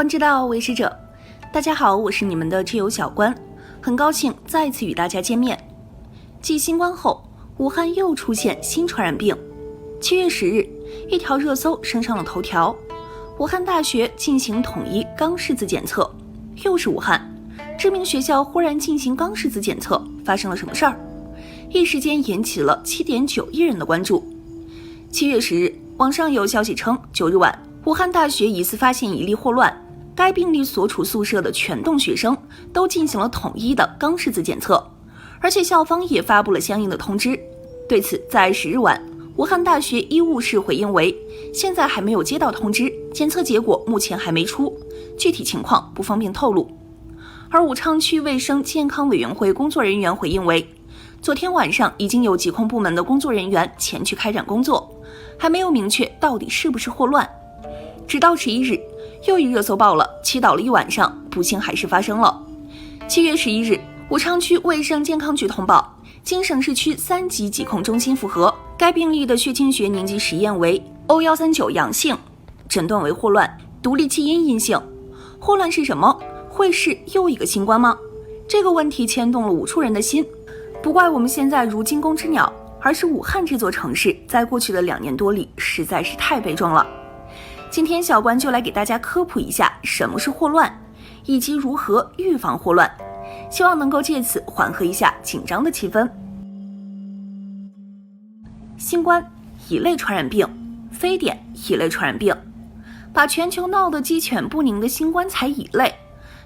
观之道，为师者。大家好，我是你们的挚友小关，很高兴再次与大家见面。继新冠后，武汉又出现新传染病。7月10日，一条热搜升上了头条：武汉大学进行统一钢拭子检测。又是武汉，知名学校忽然进行钢拭子检测，发生了什么事儿？一时间引起了7.9亿人的关注。7月10日，网上有消息称，9日晚，武汉大学疑似发现一例霍乱，该病例所处宿舍的全栋学生都进行了统一的钢拭子检测，而且校方也发布了相应的通知。对此，在10日晚，武汉大学医务室回应为，现在还没有接到通知，检测结果目前还没出，具体情况不方便透露。而武昌区卫生健康委员会工作人员回应为，昨天晚上已经有疾控部门的工作人员前去开展工作，还没有明确到底是不是霍乱。直到11日，又一热搜爆了，祈祷了一晚上，不幸还是发生了。7月11日，武昌区卫生健康局通报，经省市区3级疾控中心复核，该病例的血清学凝集实验为 O139 阳性，诊断为霍乱，独立基因阴性。霍乱是什么？会是又一个新冠吗？这个问题牵动了无数人的心。不怪我们现在如惊弓之鸟，而是武汉这座城市在过去的2年多里实在是太悲壮了。今天小关就来给大家科普一下什么是霍乱，以及如何预防霍乱，希望能够借此缓和一下紧张的气氛。新冠，乙类传染病，非典，乙类传染病，把全球闹得鸡犬不宁的新冠才乙类，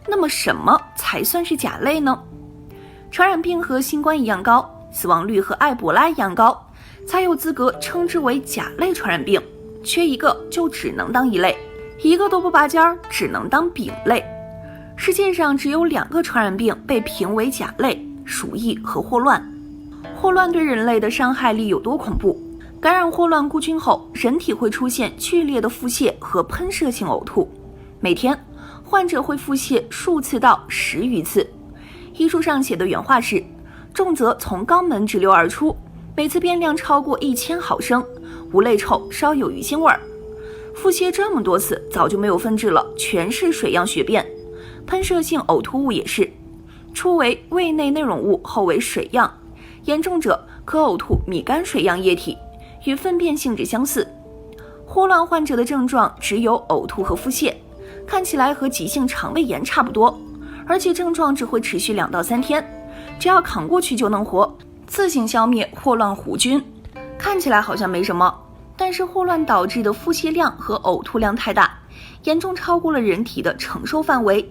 那么什么才算是甲类呢？传染病和新冠一样高，死亡率和埃博拉一样高，才有资格称之为甲类传染病，缺一个就只能当乙类，一个都不拔尖儿，只能当丙类。世界上只有2个传染病被评为甲类，鼠疫和霍乱。霍乱对人类的伤害力有多恐怖？感染霍乱菇菌后，人体会出现剧烈的腹泻和喷射性呕吐，每天患者会腹泻数次到10余次。医书上写的原话是，重则从肛门直流而出，每次便量超过1000毫升，无泪臭，稍有鱼腥味儿。腹泻这么多次，早就没有分治了，全是水样血便。喷射性呕吐物也是，初为胃内内容物，后为水样，严重者可呕吐米干水样液体，与粪便性质相似。霍乱患者的症状只有呕吐和腹泻，看起来和急性肠胃炎差不多，而且症状只会持续2到3天，只要扛过去就能活，自行消灭霍乱弧菌。看起来好像没什么，但是霍乱导致的腹泻量和呕吐量太大，严重超过了人体的承受范围。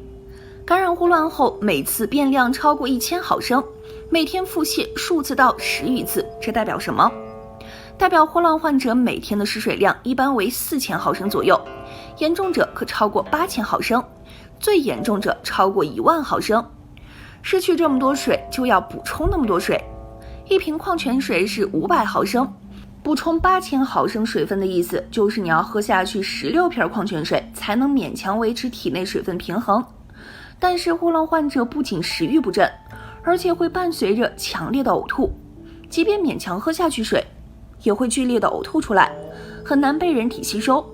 感染霍乱后，每次便量超过1000毫升，每天腹泻数次到10余次，这代表什么？代表霍乱患者每天的失水量一般为4000毫升左右，严重者可超过8000毫升，最严重者超过10000毫升。失去这么多水，就要补充那么多水。一瓶矿泉水是500毫升，补充8000毫升水分的意思就是你要喝下去16瓶矿泉水，才能勉强维持体内水分平衡。但是霍乱患者不仅食欲不振，而且会伴随着强烈的呕吐，即便勉强喝下去水，也会剧烈的呕吐出来，很难被人体吸收。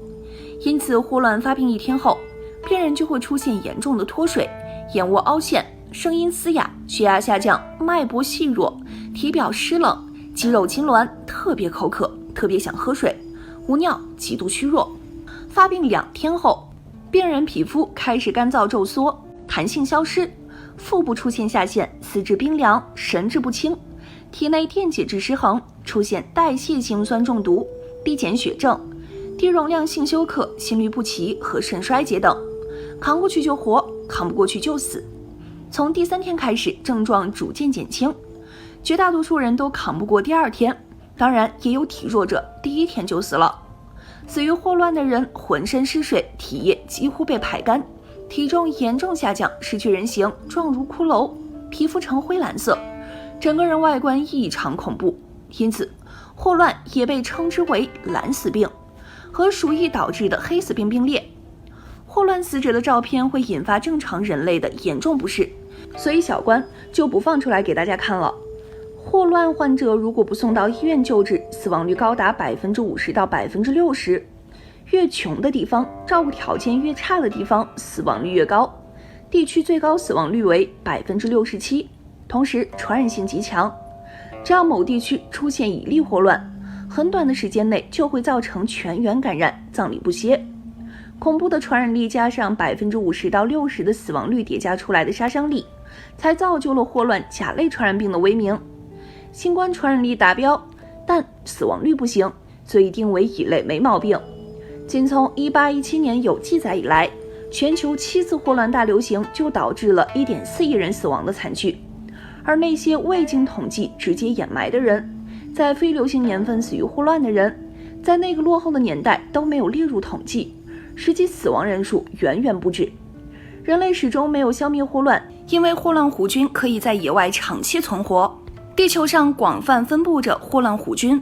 因此霍乱发病1天后，病人就会出现严重的脱水、眼窝凹陷、声音嘶哑、血压下降、脉搏细弱、体表湿冷、肌肉痉挛，特别口渴，特别想喝水，无尿，极度虚弱。发病2天后，病人皮肤开始干燥皱缩，弹性消失，腹部出现下陷，四肢冰凉，神志不清，体内电解质失衡，出现代谢性酸中毒、低碱血症、低容量性休克、心律不齐和肾衰竭等。扛过去就活，扛不过去就死。从第3天开始，症状逐渐减轻，绝大多数人都扛不过第2天，当然也有体弱者第1天就死了。死于霍乱的人浑身失水，体液几乎被排干，体重严重下降，失去人形，状如骷髅，皮肤呈灰蓝色，整个人外观异常恐怖。因此霍乱也被称之为蓝死病，和鼠疫导致的黑死病并列。霍乱死者的照片会引发正常人类的严重不适，所以小关就不放出来给大家看了。霍乱患者如果不送到医院救治，死亡率高达50%到60%。越穷的地方，照顾条件越差的地方，死亡率越高。地区最高死亡率为67%，同时传染性极强。只要某地区出现乙类霍乱，很短的时间内就会造成全员感染，葬礼不歇。恐怖的传染力加上50%到60%的死亡率叠加出来的杀伤力，才造就了霍乱甲类传染病的威名。新冠传染力达标，但死亡率不行，所以定为乙类没毛病。仅从1817年有记载以来，全球7次霍乱大流行就导致了1.4亿人死亡的惨剧，而那些未经统计直接掩埋的人，在非流行年份死于霍乱的人，在那个落后的年代都没有列入统计，实际死亡人数远远不止。人类始终没有消灭霍乱，因为霍乱弧菌可以在野外长期存活，地球上广泛分布着霍乱弧菌。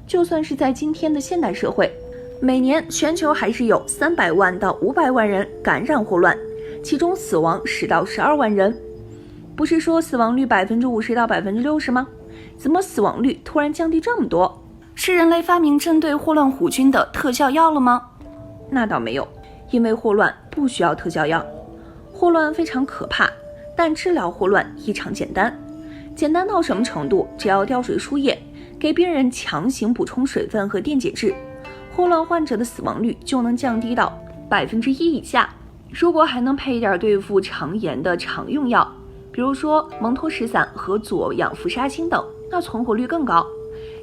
就算是在今天的现代社会，每年全球还是有300万到500万人感染霍乱，其中死亡10到12万人。不是说死亡率50%到60%吗？怎么死亡率突然降低这么多？是人类发明针对霍乱弧菌的特效药了吗？那倒没有，因为霍乱不需要特效药。霍乱非常可怕，但治疗霍乱异常简单。简单到什么程度？只要吊水输液，给病人强行补充水分和电解质，霍乱患者的死亡率就能降低到1%以下。如果还能配一点对付肠炎的常用药，比如说蒙脱石散和左氧氟沙星等，那存活率更高。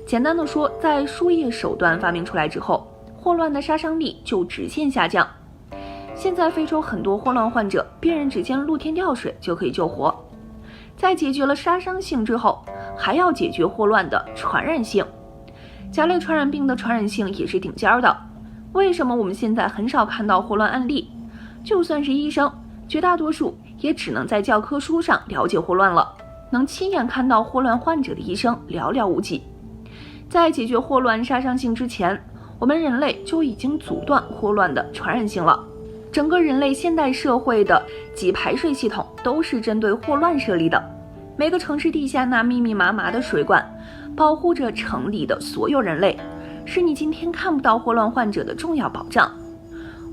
简单的说，在输液手段发明出来之后，霍乱的杀伤力就直线下降。现在非洲很多霍乱患者，病人只见露天吊水就可以救活。在解决了杀伤性之后，还要解决霍乱的传染性。甲类传染病的传染性也是顶尖的。为什么我们现在很少看到霍乱案例？就算是医生，绝大多数也只能在教科书上了解霍乱了，能亲眼看到霍乱患者的医生寥寥无几。在解决霍乱杀伤性之前，我们人类就已经阻断霍乱的传染性了。整个人类现代社会的几排水系统都是针对霍乱设立的，每个城市地下那密密麻麻的水管保护着城里的所有人类，是你今天看不到霍乱患者的重要保障。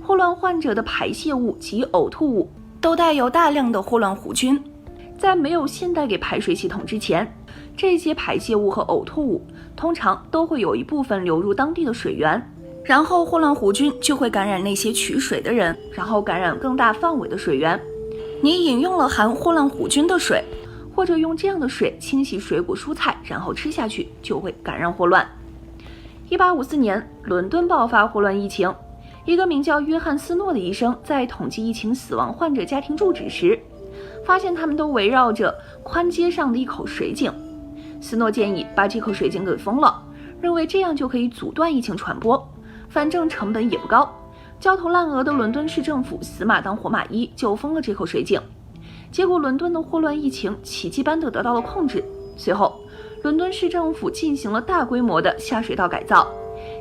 霍乱患者的排泄物及呕吐物都带有大量的霍乱弧菌，在没有现代给排水系统之前，这些排泄物和呕吐物通常都会有一部分流入当地的水源，然后霍乱弧菌就会感染那些取水的人，然后感染更大范围的水源。你饮用了含霍乱弧菌的水，或者用这样的水清洗水果蔬菜然后吃下去，就会感染霍乱。1854年，伦敦爆发霍乱疫情，一个名叫约翰斯诺的医生在统计疫情死亡患者家庭住址时，发现他们都围绕着宽街上的一口水井。斯诺建议把这口水井给封了，认为这样就可以阻断疫情传播，反正成本也不高。焦头烂额的伦敦市政府死马当活马医，就封了这口水井。结果伦敦的霍乱疫情奇迹般地得到了控制。随后伦敦市政府进行了大规模的下水道改造，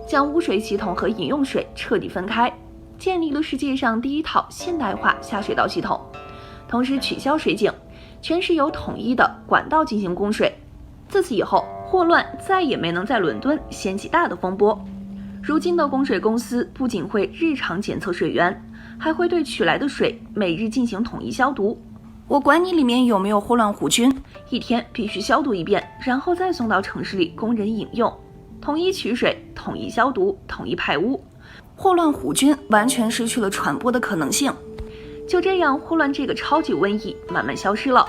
将污水系统和饮用水彻底分开，建立了世界上第一套现代化下水道系统，同时取消水井，全市由统一的管道进行供水。自此以后，霍乱再也没能在伦敦掀起大的风波。如今的供水公司不仅会日常检测水源，还会对取来的水每日进行统一消毒。我管你里面有没有霍乱弧菌，一天必须消毒一遍，然后再送到城市里供人饮用。统一取水，统一消毒，统一排污，霍乱弧菌完全失去了传播的可能性。就这样，霍乱这个超级瘟疫慢慢消失了。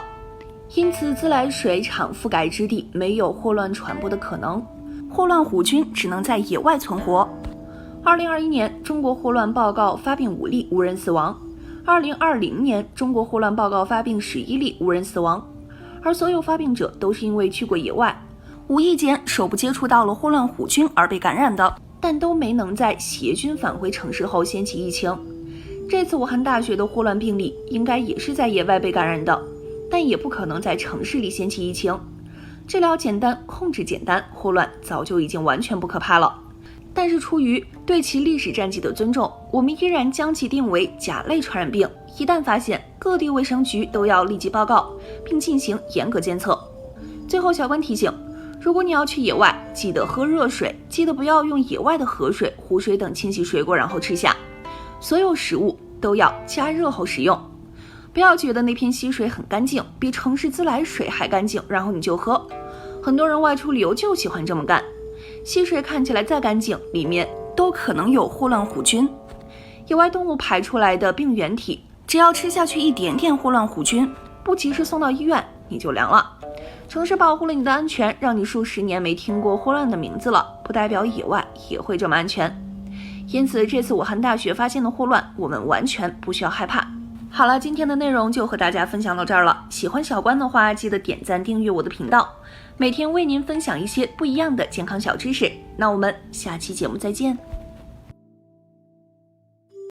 因此，自来水厂覆盖之地没有霍乱传播的可能，霍乱弧菌只能在野外存活。2021年，中国霍乱报告发病5例，无人死亡。2020年，中国霍乱报告发病11例，无人死亡。而所有发病者都是因为去过野外，无意间手部接触到了霍乱弧菌而被感染的，但都没能在携菌返回城市后掀起疫情。这次武汉大学的霍乱病例应该也是在野外被感染的，但也不可能在城市里掀起疫情。治疗简单，控制简单，霍乱早就已经完全不可怕了。但是出于对其历史战绩的尊重，我们依然将其定为甲类传染病。一旦发现，各地卫生局都要立即报告，并进行严格监测。最后，小关提醒，如果你要去野外，记得喝热水，记得不要用野外的河水、湖水等清洗水果然后吃下。所有食物都要加热后食用。不要觉得那片溪水很干净，比城市自来水还干净，然后你就喝。很多人外出旅游就喜欢这么干。溪水看起来再干净，里面都可能有霍乱弧菌。野外动物排出来的病原体，只要吃下去一点点霍乱弧菌，不及时送到医院，你就凉了。城市保护了你的安全，让你数十年没听过霍乱的名字了，不代表野外也会这么安全。因此，这次武汉大学发现的霍乱，我们完全不需要害怕。好了，今天的内容就和大家分享到这儿了。喜欢小关的话，记得点赞订阅我的频道，每天为您分享一些不一样的健康小知识。那我们下期节目再见。